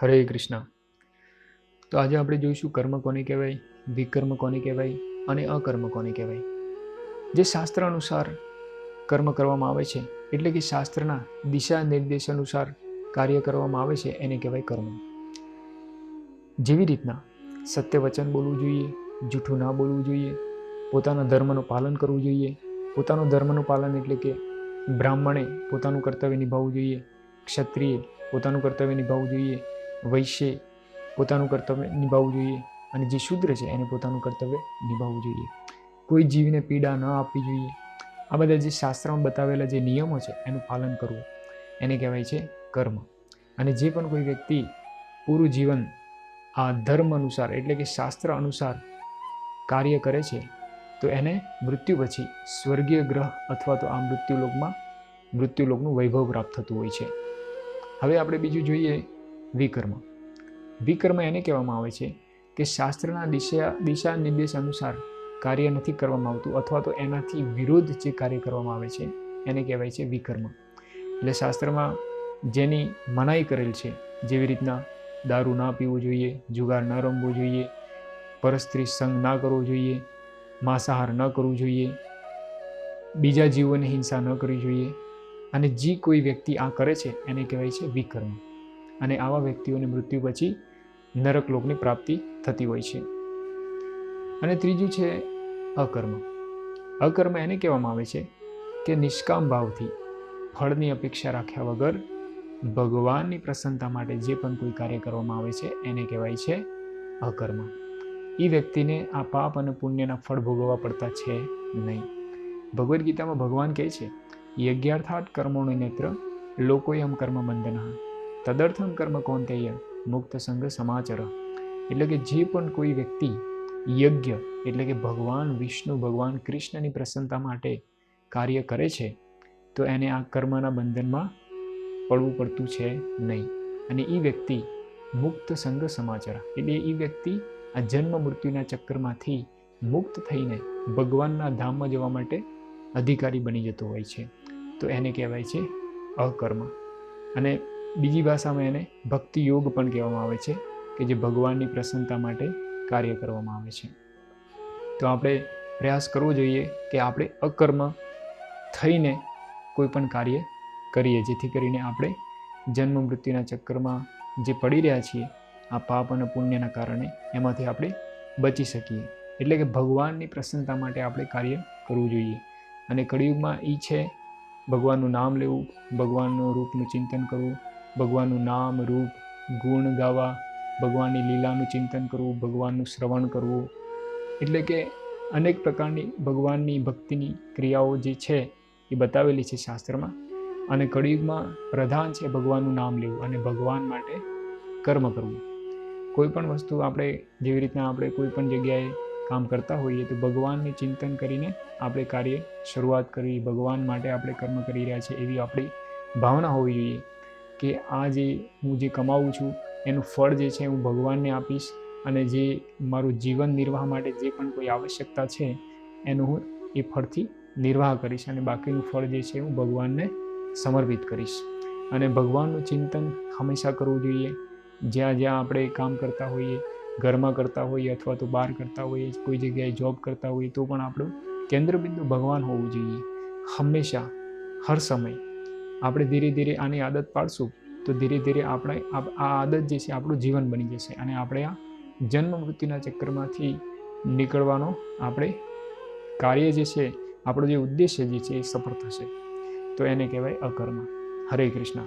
હરે કૃષ્ણ. તો આજે આપણે જોઈશું કર્મ કોને કહેવાય, વિકર્મ કોને કહેવાય અને અકર્મ કોને કહેવાય. જે શાસ્ત્ર અનુસાર કર્મ કરવામાં આવે છે, એટલે કે શાસ્ત્રના દિશા નિર્દેશ અનુસાર કાર્ય કરવામાં આવે છે, એને કહેવાય કર્મ. જેવી રીતના સત્ય વચન બોલવું જોઈએ, જૂઠું ના બોલવું જોઈએ, પોતાના ધર્મનું પાલન કરવું જોઈએ. પોતાનું ધર્મનું પાલન એટલે કે બ્રાહ્મણે પોતાનું કર્તવ્ય નિભાવવું જોઈએ, ક્ષત્રિય પોતાનું કર્તવ્ય નિભાવવું જોઈએ, વૈશ્ય પોતાનું કર્તવ્ય નિભાવવું જોઈએ અને જે શૂદ્ર છે એને પોતાનું કર્તવ્ય નિભાવવું જોઈએ. કોઈ જીવને પીડા ન આપવી જોઈએ. આ બધા જે શાસ્ત્રમાં બતાવેલા જે નિયમો છે એનું પાલન કરવું, એને કહેવાય છે કર્મ. અને જે પણ કોઈ વ્યક્તિ પૂરું જીવન આ ધર્મ અનુસાર એટલે કે શાસ્ત્ર અનુસાર કાર્ય કરે છે તો એને મૃત્યુ પછી સ્વર્ગીય ગ્રહ અથવા તો આ મૃત્યુલોકનું વૈભવ પ્રાપ્ત થતું હોય છે. હવે આપણે બીજું જોઈએ વિકર્મ. વિકર્મ એને કહેવામાં આવે છે કે શાસ્ત્રના દિશા નિર્દેશ અનુસાર કાર્ય નથી કરવામાં આવતું અથવા તો એનાથી વિરોધ જે કાર્ય કરવામાં આવે છે એને કહેવાય છે વિકર્મ. એટલે શાસ્ત્રમાં જેની મનાઈ કરેલ છે, જેવી રીતના દારૂ ના પીવું જોઈએ, જુગાર ન રમવું જોઈએ, પરસ્ત્રી સંગ ના કરવો જોઈએ, માંસાહાર ન કરવું જોઈએ, બીજા જીવોને હિંસા ન કરવી જોઈએ. અને જે કોઈ વ્યક્તિ આ કરે છે એને કહેવાય છે વિકર્મ. અને આવા વ્યક્તિઓને મૃત્યુ પછી નરક લોકની પ્રાપ્તિ થતી હોય છે. અને ત્રીજું છે અકર્મ. અકર્મ એને કહેવામાં આવે છે કે નિષ્કામ ભાવથી ફળની અપેક્ષા રાખ્યા વગર ભગવાનની પ્રસન્નતા માટે જે પણ કોઈ કાર્ય કરવામાં આવે છે એને કહેવાય છે અકર્મ. એ વ્યક્તિને આ પાપ અને પુણ્યના ફળ ભોગવવા પડતા છે નહીં. ભગવદ્ ગીતામાં ભગવાન કહે છે, યજ્ઞાર્થાત કર્મણો નેત્ર લોકોયમ કર્મ બંધના તદર્થમ કર્મ કૌંતેય મુક્ત સંગ સમાચર. એટલે કે જે પણ કોઈ વ્યક્તિ યજ્ઞ એટલે કે ભગવાન વિષ્ણુ ભગવાન કૃષ્ણની પ્રસન્નતા માટે કાર્ય કરે છે તો એને આ કર્મના બંધનમાં પડવું પડતું છે નહીં. અને એ વ્યક્તિ મુક્ત સંગ સમાચર એટલે એ વ્યક્તિ આ જન્મ મૃત્યુના ચક્કરમાંથી મુક્ત થઈને ભગવાનના ધામમાં જવા માટે અધિકારી બની જતો હોય છે. તો એને કહેવાય છે અકર્મ. અને બીજી ભાષામાં એને ભક્તિ યોગ પણ કહેવામાં આવે છે કે જે ભગવાનની પ્રસન્નતા માટે કાર્ય કરવામાં આવે છે. તો આપણે પ્રયાસ કરવો જોઈએ કે આપણે અકર્મ થઈને કોઈ પણ કાર્ય કરીએ, જેથી કરીને આપણે જન્મ મૃત્યુના ચક્કરમાં જે પડી રહ્યા છીએ આ પાપ અને પુણ્યના કારણે એમાંથી આપણે બચી શકીએ. એટલે કે ભગવાનની પ્રસન્નતા માટે આપણે કાર્ય કરવું જોઈએ. અને કળિયુગમાં એ છે ભગવાનનું નામ લેવું, ભગવાનનું રૂપનું ચિંતન કરવું, ભગવાનનું નામ રૂપ ગુણ ગાવા, ભગવાનની લીલાનું ચિંતન કરવું, ભગવાનનું શ્રવણ કરવું. એટલે કે અનેક પ્રકારની ભગવાનની ભક્તિની ક્રિયાઓ જે છે એ બતાવેલી છે શાસ્ત્રમાં. અને કળિયુગમાં પ્રધાન છે ભગવાનનું નામ લેવું અને ભગવાન માટે કર્મ કરવું. કોઈ પણ વસ્તુ આપણે જેવી રીતના આપણે કોઈ પણ જગ્યાએ કામ કરતા હોઈએ તો ભગવાનને ચિંતન કરીને આપણે કાર્ય શરૂઆત કરવી, ભગવાન માટે આપણે કર્મ કરી રહ્યા છીએ એવી આપણી ભાવના હોવી જોઈએ કે આ જે હું જે કમાવું છું એનું ફળ જે છે હું ભગવાનને આપીશ અને જે મારું જીવન નિર્વાહ માટે જે પણ કોઈ આવશ્યકતા છે એનું હું એ ફળથી નિર્વાહ કરીશ અને બાકીનું ફળ જે છે હું ભગવાનને સમર્પિત કરીશ. અને ભગવાનનું ચિંતન હંમેશા કરવું જોઈએ. જ્યાં આપણે કામ કરતા હોઈએ, ઘરમાં કરતા હોઈએ અથવા તો બહાર કરતા હોઈએ, કોઈ જગ્યાએ જોબ કરતા હોઈએ તો પણ આપણું કેન્દ્રબિંદુ ભગવાન હોવું જોઈએ. હંમેશા હર સમય આપણે ધીરે ધીરે આની આદત પાડશું તો ધીરે ધીરે આપણે આ આદત જે છે આપણું જીવન બની જશે અને આપણે આ જન્મ મૃત્યુના ચક્કરમાંથી નીકળવાનો આપણે કાર્ય જે છે આપણો જે ઉદ્દેશ્ય જે છે એ સફળ થશે. તો એને કહેવાય અકર્મ. હરે કૃષ્ણ.